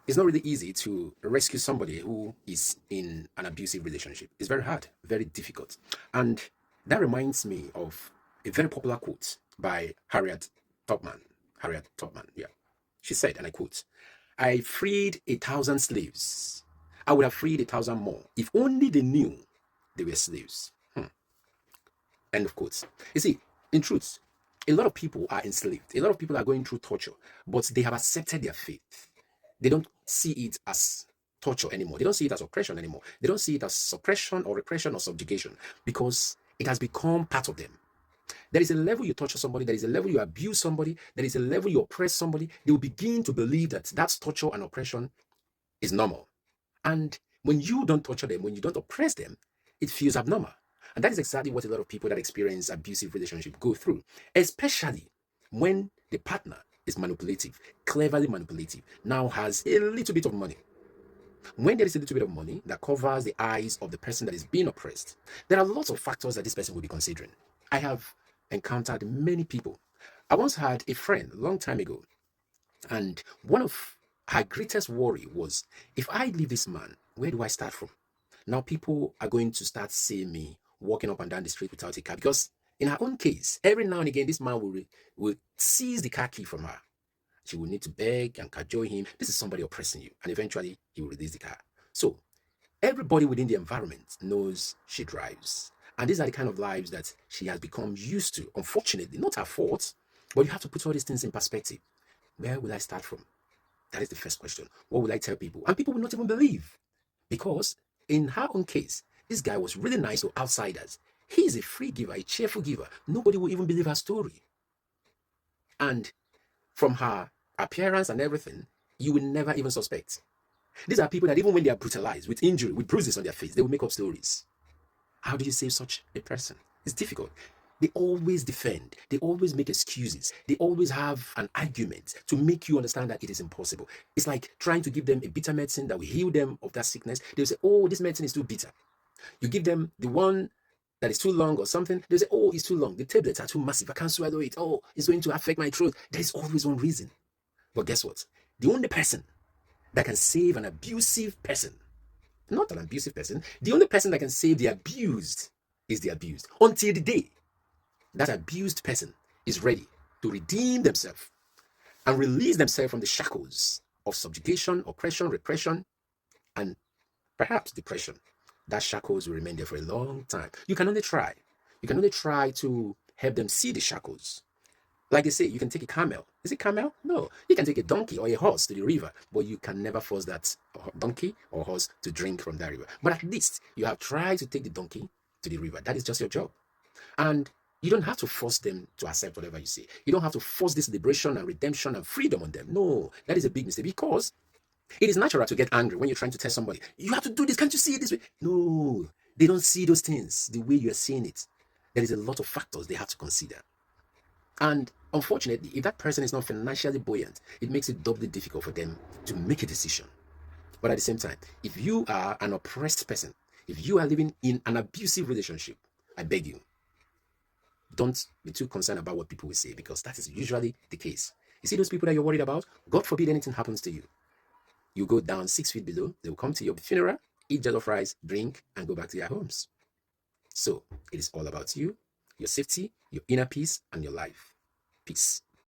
It's not really easy to rescue somebody who is in an abusive relationship. It's very hard, very difficult. And that reminds me of a very popular quote by Harriet Tubman. Harriet Tubman, yeah. She said, and I quote, I freed 1,000 slaves. I would have freed 1,000 more if only they knew they were slaves. End of quotes. You see, in truth, a lot of people are enslaved. A lot of people are going through torture, but they have accepted their fate. They don't see it as torture anymore. They don't see it as oppression anymore. They don't see it as suppression or repression or subjugation because it has become part of them. There is a level you torture somebody, there is a level you abuse somebody, there is a level you oppress somebody. They will begin to believe that that's torture and oppression is normal. And when you don't torture them, when you don't oppress them, it feels abnormal. And that is exactly what a lot of people that experience abusive relationship go through, especially when the partner is manipulative, cleverly manipulative, now has a little bit of money. When there is a little bit of money that covers the eyes of the person that is being oppressed, there are lots of factors that this person will be considering. I have encountered many people. I once had a friend a long time ago, and one of her greatest worry was, if I leave this man, where do I start from? Now people are going to start seeing me walking up and down the street without a car because in her own case, every now and again, this man will seize the car key from her. She will need to beg and cajole him. This is somebody oppressing you. And eventually, he will release the car. So, everybody within the environment knows she drives. And these are the kind of lives that she has become used to. Unfortunately, not her fault, but you have to put all these things in perspective. Where will I start from? That is the first question. What will I tell people? And people will not even believe. Because in her own case, this guy was really nice to outsiders. He is a free giver, a cheerful giver. Nobody will even believe her story. And from her appearance and everything, you will never even suspect. These are people that even when they are brutalized with injury, with bruises on their face, they will make up stories. How do you save such a person? It's difficult. They always defend. They always make excuses. They always have an argument to make you understand that it is impossible. It's like trying to give them a bitter medicine that will heal them of that sickness. They'll say, oh, this medicine is too bitter. You give them the one that is too long or something. They'll say, oh, it's too long. The tablets are too massive. I can't swallow it. Oh, it's going to affect my throat. There is always one reason. But guess what? The only person that can save an abusive person, not an abusive person, the only person that can save the abused is the abused. Until the day that abused person is ready to redeem themselves and release themselves from the shackles of subjugation, oppression, repression, and perhaps depression. That shackles will remain there for a long time. You can only try. You can only try to help them see the shackles. Like they say, you can take a camel. Is it camel? No. You can take a donkey or a horse to the river, but you can never force that donkey or horse to drink from that river. But at least you have tried to take the donkey to the river. That is just your job. And you don't have to force them to accept whatever you say. You don't have to force this liberation and redemption and freedom on them. No, that is a big mistake because it is natural to get angry when you're trying to tell somebody, you have to do this. Can't you see it this way? No, they don't see those things the way you're seeing it. There is a lot of factors they have to consider. And unfortunately, if that person is not financially buoyant, it makes it doubly difficult for them to make a decision. But at the same time, if you are an oppressed person, if you are living in an abusive relationship, I beg you, don't be too concerned about what people will say because that is usually the case. You see those people that you're worried about? God forbid anything happens to you. You go down 6 feet below, they will come to your funeral, eat jollof rice, drink, and go back to their homes. So it is all about you, your safety, your inner peace, and your life. Peace.